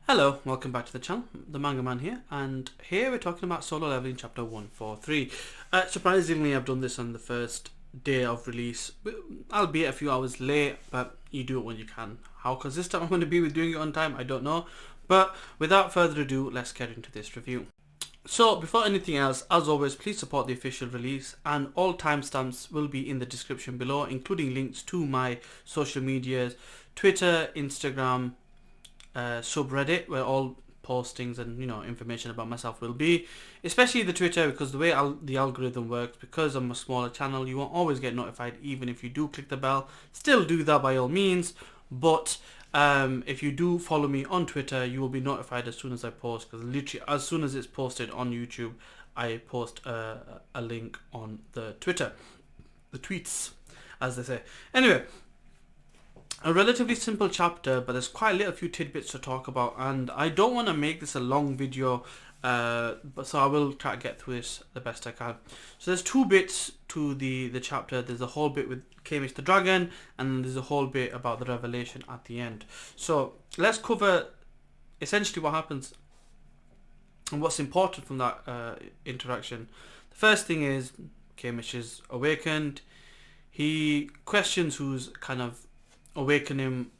Hello, welcome back to the channel, the Manga Man here, and here we're talking about solo leveling chapter 143. Surprisingly, I've done this on the first day of release, albeit a few hours late, but you do it when you can. How consistent I'm going to be with doing it on time, I don't know, but without further ado, let's get into this review. So, before anything else, as always, please support the official release, and all timestamps will be in the description below, including links to my social medias, Twitter, Instagram, subreddit where all postings and information about myself will be, especially the Twitter, because the way the algorithm works, because I'm a smaller channel, you won't always get notified even if you do click the bell. Still do that by all means, but if you do follow me on Twitter, you will be notified as soon as I post, because literally as soon as it's posted on YouTube, I post a link on the Twitter, the tweets as they say. Anyway, a relatively simple chapter, but there's quite a little few tidbits to talk about, and I don't want to make this a long video, but so I will try to get through this the best I can. So there's two bits to the chapter. There's a whole bit with Kamish the dragon, and there's a whole bit about the revelation at the end. So let's cover essentially what happens and what's important from that interaction. The first thing is Kamish is awakened. He questions who's kind of awakened him,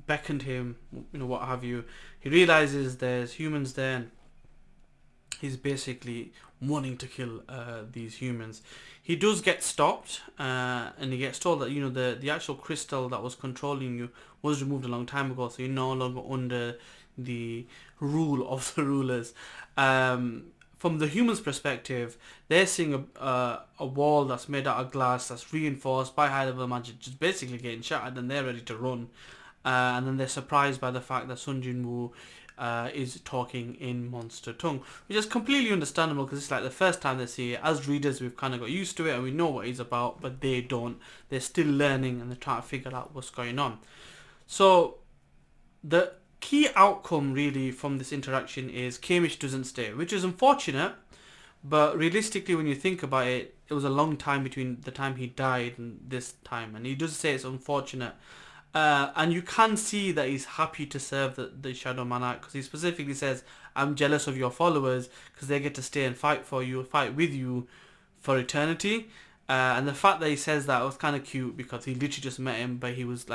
beckoned him, what have you. He realizes there's humans there, and he's basically wanting to kill these humans. He does get stopped, and he gets told that the actual crystal that was controlling you was removed a long time ago, so you're no longer under the rule of the rulers. From the humans' perspective, they're seeing a wall that's made out of glass, that's reinforced by high level magic, just basically getting shattered, and they're ready to run. And then they're surprised by the fact that Sun Jin Woo is talking in monster tongue, which is completely understandable, because it's like the first time they see it. As readers, we've kind of got used to it and we know what he's about, but they don't. They're still learning and they're trying to figure out what's going on. So the key outcome really from this interaction is Kamish doesn't stay, which is unfortunate, but realistically when you think about it, it was a long time between the time he died and this time, and he does say it's unfortunate, and you can see that he's happy to serve the Shadow Monarch, because he specifically says, I'm jealous of your followers because they get to stay and fight for you, fight with you for eternity. And the fact that he says that was kind of cute, because he literally just met him, but he was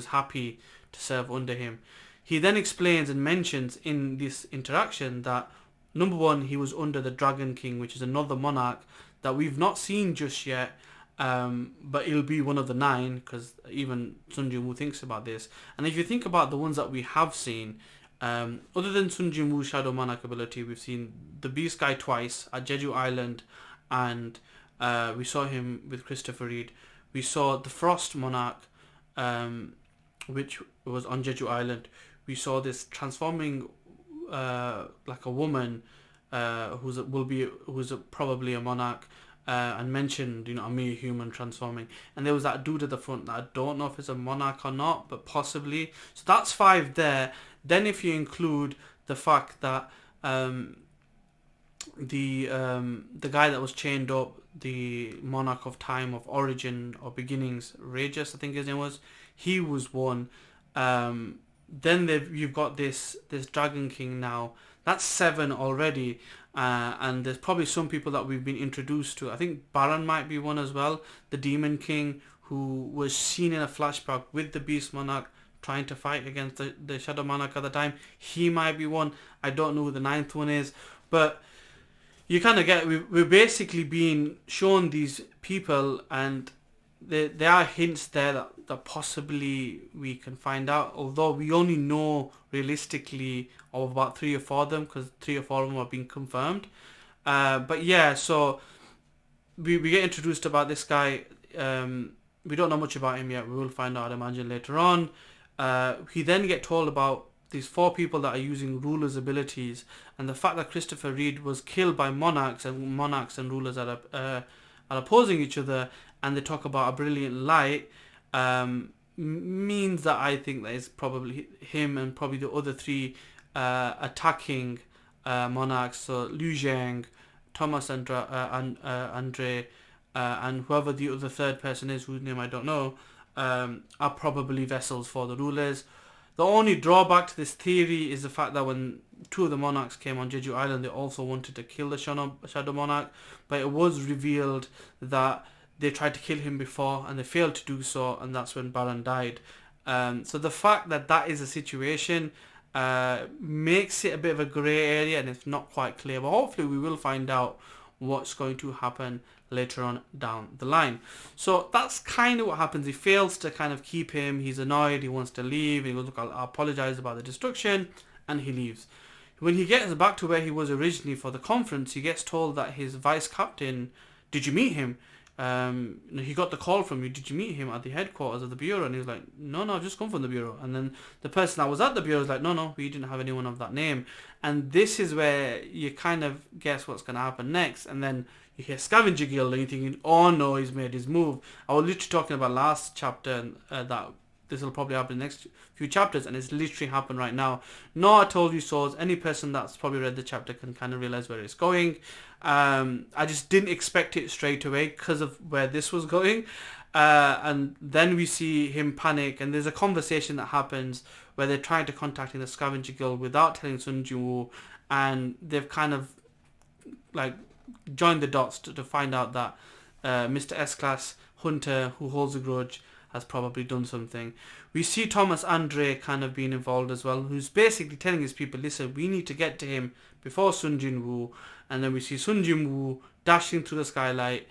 happy to serve under him. He then explains and mentions in this interaction that, number one, he was under the Dragon King, which is another monarch that we've not seen just yet, but he'll be one of the 9, because even Sun Jin Woo thinks about this. And if you think about the ones that we have seen, other than Sun Jin Woo's Shadow Monarch ability, we've seen the Beast Guy twice at Jeju Island, and we saw him with Christopher Reed. We saw the Frost Monarch, which was on Jeju Island. We saw this transforming like a woman who's probably a monarch, and mentioned a mere human transforming. And there was that dude at the front that I don't know if it's a monarch or not, but possibly. So that's 5 there. Then if you include the fact that the guy that was chained up, the monarch of time, of origin or beginnings, Regis I think his name was, he was one. Then you've got this Dragon King now. That's 7 already, and there's probably some people that we've been introduced to. I think Baron might be one as well. The Demon King, who was seen in a flashback with the Beast Monarch trying to fight against the Shadow Monarch at the time. He might be one. I don't know who the 9th one is, but you kind of get, we're basically being shown these people, and there are hints there that possibly we can find out, although we only know realistically of about 3 or 4 of them, because 3 or 4 of them are being confirmed. But yeah, so we get introduced about this guy. We don't know much about him yet. We will find out, I imagine, later on. We then get told about these 4 people that are using rulers' abilities, and the fact that Christopher Reed was killed by monarchs and rulers are opposing each other, and they talk about a brilliant light, means that I think that it's probably him and probably the other 3 attacking monarchs. So Liu Zhang, Thomas Andre, and whoever the other 3rd person is, whose name I don't know, are probably vessels for the rulers. The only drawback to this theory is the fact that when two of the monarchs came on Jeju Island, they also wanted to kill the Shadow Monarch, but it was revealed that they tried to kill him before and they failed to do so, and that's when Baran died. So the fact that that is a situation makes it a bit of a grey area, and it's not quite clear, but hopefully we will find out what's going to happen later on down the line. So that's kind of what happens. He fails to kind of keep him. He's annoyed. He wants to leave. He goes, look, I'll apologize about the destruction, and he leaves. When he gets back to where he was originally for the conference, he gets told that his vice captain, did you meet him? He got the call from you. Did you meet him at the headquarters of the bureau? And he was like, no, I've just come from the bureau. And then the person that was at the bureau was like, no, we didn't have anyone of that name. And this is where you kind of guess what's going to happen next. And then you hear Scavenger Guild and you're thinking, oh no, he's made his move. I was literally talking about last chapter that this will probably happen in the next few chapters, and it's literally happened right now. No, I told you so. Any person that's probably read the chapter can kind of realize where it's going. I just didn't expect it straight away because of where this was going. And then we see him panic, and there's a conversation that happens where they're trying to contact the Scavenger Guild without telling Sun Jin Woo, and they've kind of like joined the dots to find out that Mr. S-Class Hunter, who holds a grudge, has probably done something. We see Thomas Andre kind of being involved as well, who's basically telling his people, listen, we need to get to him before Sun Jin Woo. And then we see Sun Jin Woo dashing through the skylight,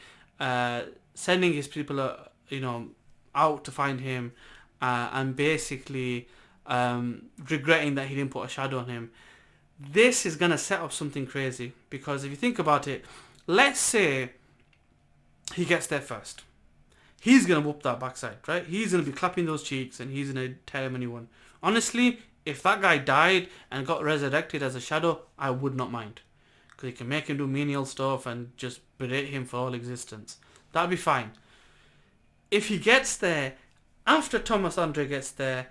sending his people, out to find him, and basically regretting that he didn't put a shadow on him. This is going to set up something crazy, because if you think about it, let's say he gets there first. He's going to whoop that backside, right? He's going to be clapping those cheeks, and he's going to tell him anyone. Honestly, if that guy died and got resurrected as a shadow, I would not mind. Because he can make him do menial stuff and just berate him for all existence. That'd be fine. If he gets there, after Thomas Andre gets there,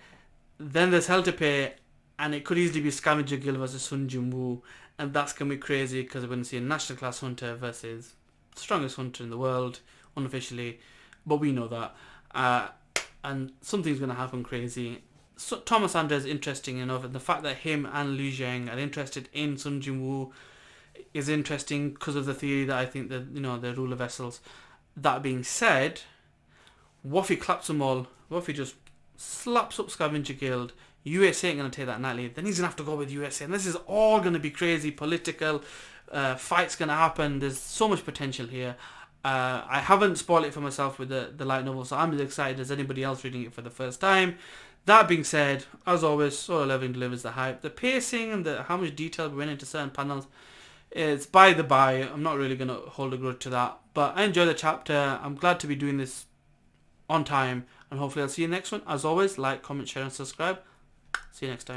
then there's hell to pay, and it could easily be Scavenger Guild versus Sun Jin Woo, and that's going to be crazy, because we're going to see a national class hunter versus the strongest hunter in the world, unofficially. But we know that. And something's going to happen crazy. So Thomas Andre is interesting enough, and the fact that him and Li Zheng are interested in Sun Jin Woo is interesting because of the theory that I think that, the ruler vessels. That being said, what if he claps them all? What if he just slaps up Scavenger Guild? USA ain't going to take that lightly. Then he's going to have to go with USA. And this is all going to be crazy, political. Fights going to happen. There's so much potential here. I haven't spoiled it for myself with the light novel, so I'm as excited as anybody else reading it for the first time. That being said, as always, Solo Leveling delivers the hype. The pacing and how much detail we went into certain panels, it's by the by. I'm not really going to hold a grudge to that. But I enjoy the chapter. I'm glad to be doing this on time. And hopefully I'll see you next one. As always, like, comment, share and subscribe. See you next time.